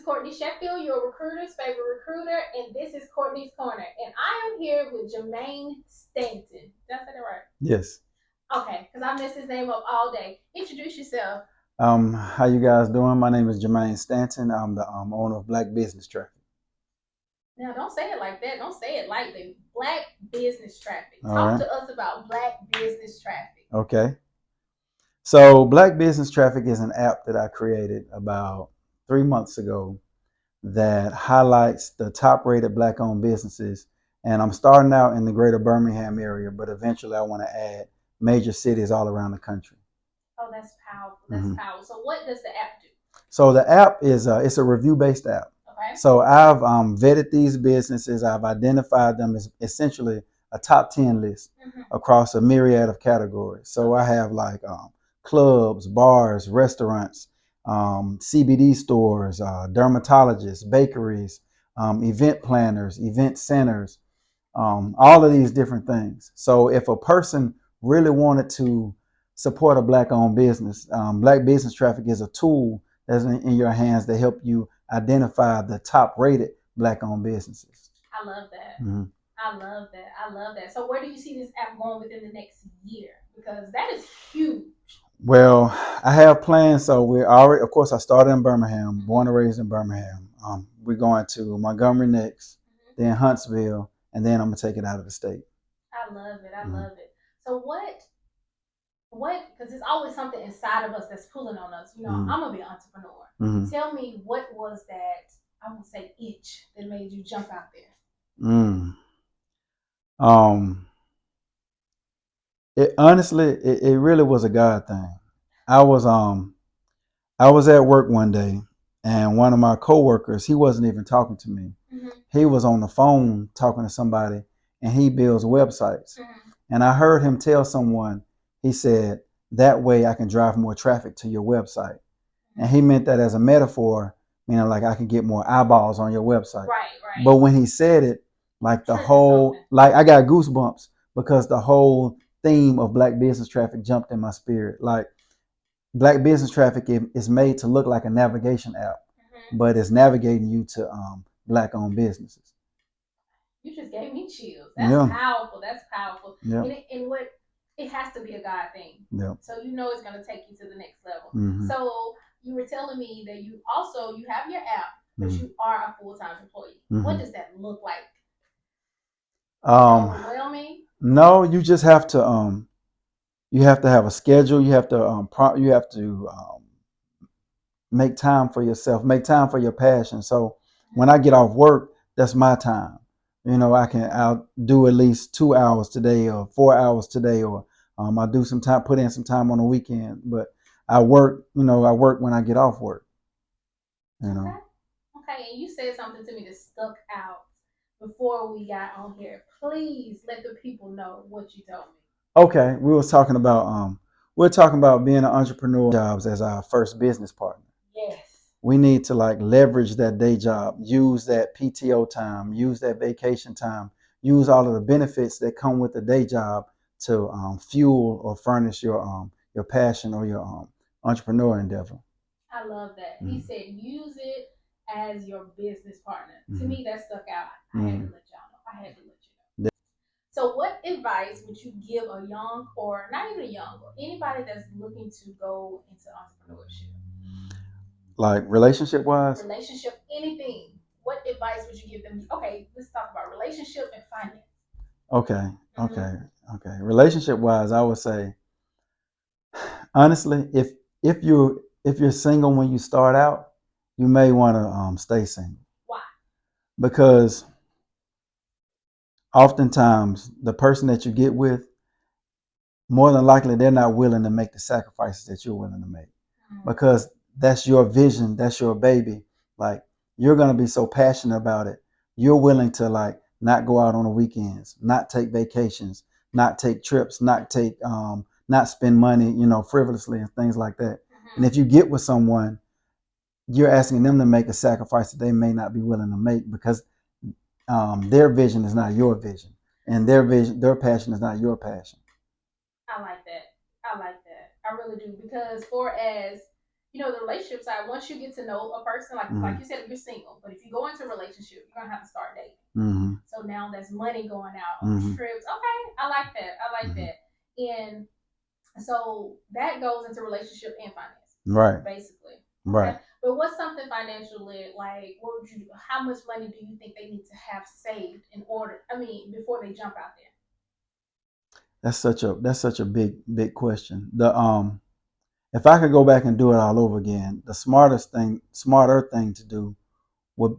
is Courtney Sheffield, your recruiter's favorite recruiter, and this is Courtney's Corner. And I am here with Jamaine Staton. Did I say that right? Yes. Okay, because I messed his name up all day. Introduce yourself. How you guys doing? My name is Jamaine Staton. I'm the owner of Black Business Traffic. Now, don't say it like that. Don't say it lightly. Black business traffic. All Talk right. to us about black business traffic. Okay. So Black Business Traffic is an app that I created about 3 months ago that highlights the top rated black owned businesses. And I'm starting out in the greater Birmingham area, but eventually I want to add major cities all around the country. Oh, that's powerful. That's powerful. So what does the app do? So the app is it's a review based app. Okay. So I've vetted these businesses. I've identified them as essentially a top 10 list across a myriad of categories. So I have like clubs, bars, restaurants, CBD stores, dermatologists, bakeries, event planners, event centers, all of these different things. So if a person really wanted to support a black-owned business, Black Business Traffic is a tool that's in your hands to help you identify the top-rated black-owned businesses. I love that. Mm-hmm. I love that. I love that. So where do you see this app going within the next year? Because that is huge. Well, I have plans. So we're already, of course, I started in Birmingham, born and raised in Birmingham. We're going to Montgomery next, then Huntsville, and then I'm gonna take it out of the state. I love it. I love it. So what? Because there's always something inside of us that's pulling on us. You know, I'm gonna be an entrepreneur. Tell me, what was that? I won't say itch that made you jump out there. It honestly, it really was a God thing. I was at work one day, and one of my coworkers, he wasn't even talking to me. He was on the phone talking to somebody, and he builds websites. And I heard him tell someone, he said, that way I can drive more traffic to your website. And he meant that as a metaphor, meaning like I can get more eyeballs on your website. Right. But when he said it, like the whole, like I got goosebumps because the whole theme of Black Business Traffic jumped in my spirit. Like Black Business Traffic is made to look like a navigation app, but it's navigating you to black-owned businesses. You just gave me chills. That's powerful. That's powerful. Yeah. And what it has to be a God thing. Yeah. So you know it's gonna take you to the next level. So you were telling me that you have your app, but you are a full-time employee. What does that look like? Overwhelming? No, you just have to have a schedule. You have to make time for yourself, make time for your passion. So when I get off work, that's my time. You know, I'll do at least 2 hours today or 4 hours today, or I'll do some time, put in some time on the weekend. But I work when I get off work. You know. Okay, and you said something to me that stuck out before we got on here. Please let the people know what you told me. Okay, we're talking about being an entrepreneur jobs as our first business partner. Yes. We need to like leverage that day job, use that PTO time, use that vacation time, use all of the benefits that come with the day job to fuel or furnish your passion or your entrepreneur endeavor. I love that. He said use it as your business partner. To me, that stuck out. I had to let y'all know. I had to let you know. So what advice would you give a young, or not even a young, or anybody that's looking to go into entrepreneurship? Like relationship wise? Relationship, anything. What advice would you give them? Okay, let's talk about relationship and finance. Okay. Relationship wise, I would say, honestly, if you're single when you start out, you may want to stay single. Why? Because oftentimes the person that you get with, more than likely they're not willing to make the sacrifices that you're willing to make, because that's your vision, that's your baby. Like you're gonna be so passionate about it, you're willing to like not go out on the weekends, not take vacations, not take trips, not spend money, frivolously and things like that. And if you get with someone, you're asking them to make a sacrifice that they may not be willing to make because their vision is not your vision, and their passion is not your passion. I like that. I really do, because for as the relationship side, once you get to know a person, like you said, you're single, but if you go into a relationship, you're gonna have to start dating. So now there's money going out on trips. Okay, I like that. I like that. And so that goes into relationship and finance, right? Basically, right. But what's something financially like? What would you do? How much money do you think they need to have saved in order? I mean, before they jump out there. That's such a big question. If I could go back and do it all over again, the smarter thing to do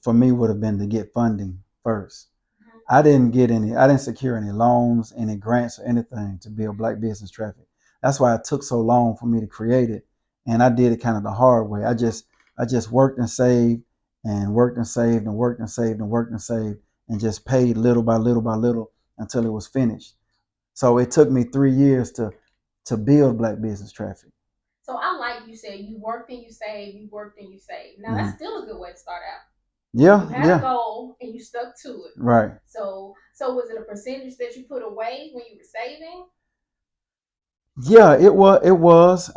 for me would have been to get funding first. I didn't secure any loans, any grants or anything to build Black Business Traffic. That's why it took so long for me to create it. And I did it kind of the hard way. I just worked and saved and worked and saved and worked and saved and worked and saved and just paid little by little by little until it was finished. So it took me 3 years to build Black Business Traffic. So I like you said, you worked and you saved, you worked and you saved. Now that's still a good way to start out. Yeah, you had a goal and you stuck to it. Right. So was it a percentage that you put away when you were saving? Yeah, it was. It was.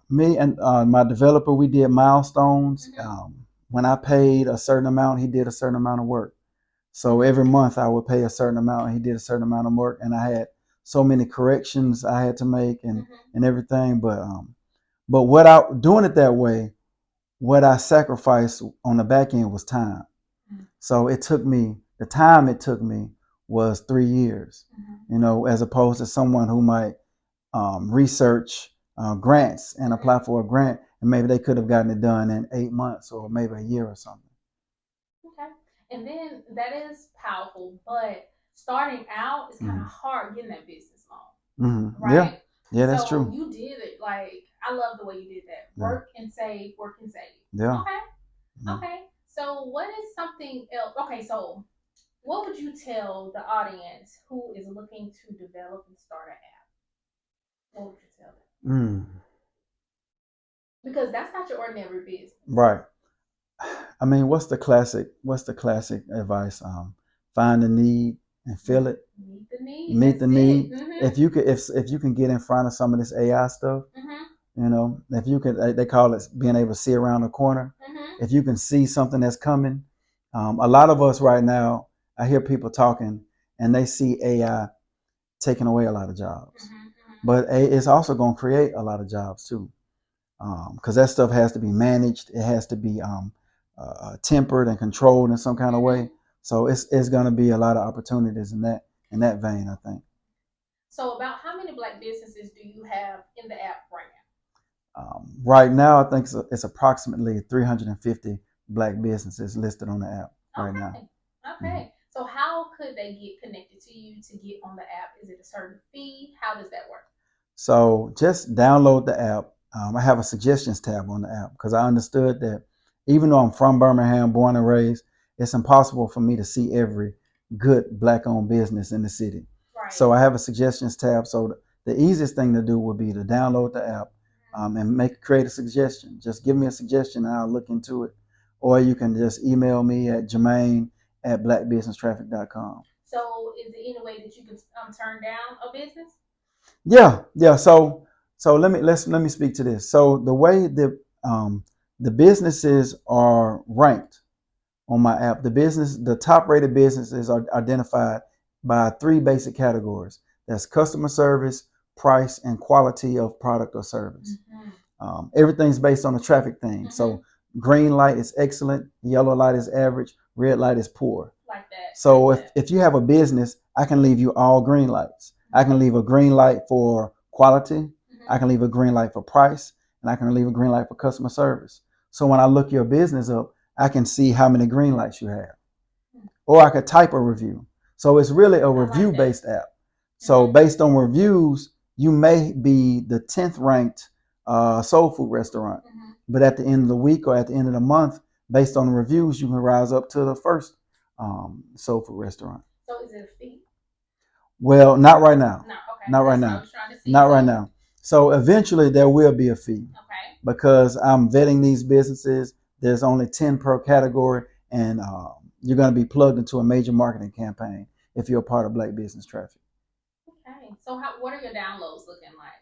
Me and my developer, we did milestones. When I paid a certain amount, he did a certain amount of work. So every month I would pay a certain amount, and he did a certain amount of work, and I had so many corrections I had to make and everything. But without doing it that way, what I sacrificed on the back end was time. So the time it took me was 3 years, as opposed to someone who might research grants and apply for a grant, and maybe they could have gotten it done in 8 months or maybe a year or something. Okay, and then that is powerful, but starting out is kind of hard getting that business loan, right? Yeah, that's true. So you did it. Like, I love the way you did that. Work and save, work and save. Yeah. Okay. So what is something else? Okay, so what would you tell the audience who is looking to develop and start an app? What would you tell them? Because that's not your ordinary business. Right. I mean, what's the classic advice? Find the need and fill it. Meet the need. Meet the need. If you can get in front of some of this AI stuff, if you can, they call it being able to see around the corner. If you can see something that's coming, a lot of us right now, I hear people talking and they see AI taking away a lot of jobs, but it's also going to create a lot of jobs too, because that stuff has to be managed. It has to be tempered and controlled in some kind of way. So it's going to be a lot of opportunities in that vein, I think. So about how many Black businesses do you have in the app right now? Right now, I think it's approximately 350 Black businesses listed on the app right now. Okay. So how could they get connected to you to get on the app? Is it a certain fee? How does that work? So just download the app. I have a suggestions tab on the app because I understood that even though I'm from Birmingham, born and raised, it's impossible for me to see every good Black-owned business in the city. Right. So I have a suggestions tab. So the easiest thing to do would be to download the app and create a suggestion. Just give me a suggestion and I'll look into it. Or you can just email me at Jamaine@blackbusinesstraffic.com. So is there any way that you can turn down a business? Yeah. So let me speak to this. So the way the businesses are ranked on my app, the top rated businesses are identified by 3 basic categories. That's customer service, price, and quality of product or service. Everything's based on a traffic thing. So green light is excellent, yellow light is average, red light is poor. Like that. So if you have a business, I can leave you all green lights. I can leave a green light for quality. I can leave a green light for price, and I can leave a green light for customer service. So when I look your business up, I can see how many green lights you have. Or I could type a review. So it's really a review-based app. So based on reviews, you may be the 10th ranked soul food restaurant. But at the end of the week or at the end of the month, based on the reviews, you can rise up to the first soul food restaurant. So is it a fee? Well, not right now. No, okay. Not right now. Not right now. So eventually there will be a fee. Okay. Because I'm vetting these businesses. There's only 10 per category, and you're going to be plugged into a major marketing campaign if you're a part of Black Business Traffic. Okay. So what are your downloads looking like?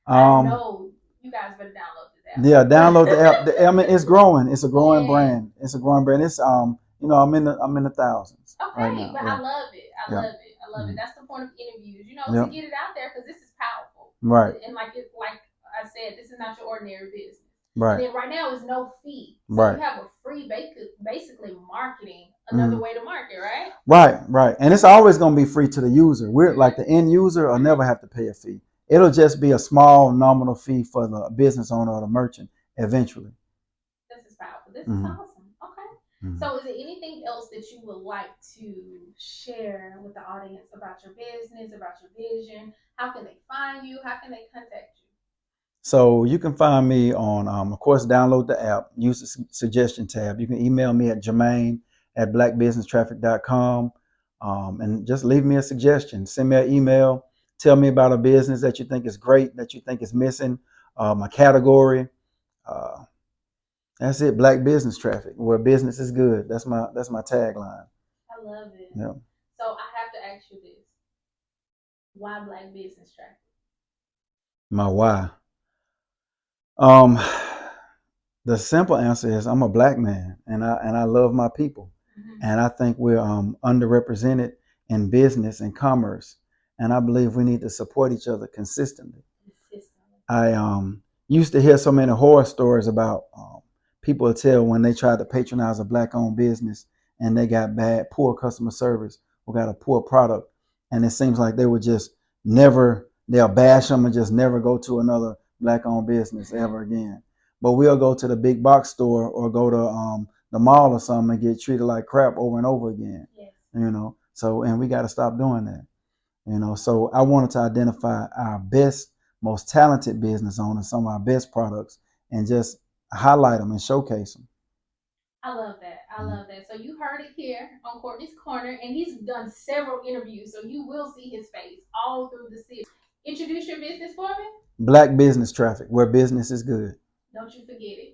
I know you guys better download this Yeah, download the app. I mean, it's growing. It's a growing Yes. brand. It's a growing brand. It's I'm in the thousands right Okay, now. but Yeah. I love it. I Yeah. love it. I love it. That's the point of interviews, to Yep. get it out there because this is powerful. Right. And like I said, this is not your ordinary business. Right. And then right now is no fee. So Right. you have a free basically marketing, another way to market, right? Right, right. And it's always gonna be free to the user. We're like the end user will never have to pay a fee. It'll just be a small nominal fee for the business owner or the merchant eventually. This is powerful. This is awesome. Okay. So is there anything else that you would like to share with the audience about your business, about your vision? How can they find you? How can they contact you? So you can find me on, of course, download the app, use the suggestion tab. You can email me at Jamaine@blackbusinesstraffic.com, and just leave me a suggestion. Send me an email. Tell me about a business that you think is great, that you think is missing, a category. Uh, that's it. Black Business Traffic, where business is good. That's my tagline. I love it. Yeah. So I have to ask you this: why Black Business Traffic? My why. Um, the simple answer is I'm a black man and I love my people. And I think we're underrepresented in business and commerce. And I believe we need to support each other consistently. I used to hear so many horror stories about people tell when they tried to patronize a black owned business and they got poor customer service or got a poor product. And it seems like they would just they'll bash them and just never go to another black owned business ever again. But we'll go to the big box store or go to the mall or something and get treated like crap over and over again. Yes. So, and we got to stop doing that. So I wanted to identify our best, most talented business owners, some of our best products, and just highlight them and showcase them. I love that. I love that. So you heard it here on Courtney's Corner, and he's done several interviews, so you will see his face all through the city. Introduce your business for me. Black Business Traffic, where business is good. Don't you forget it.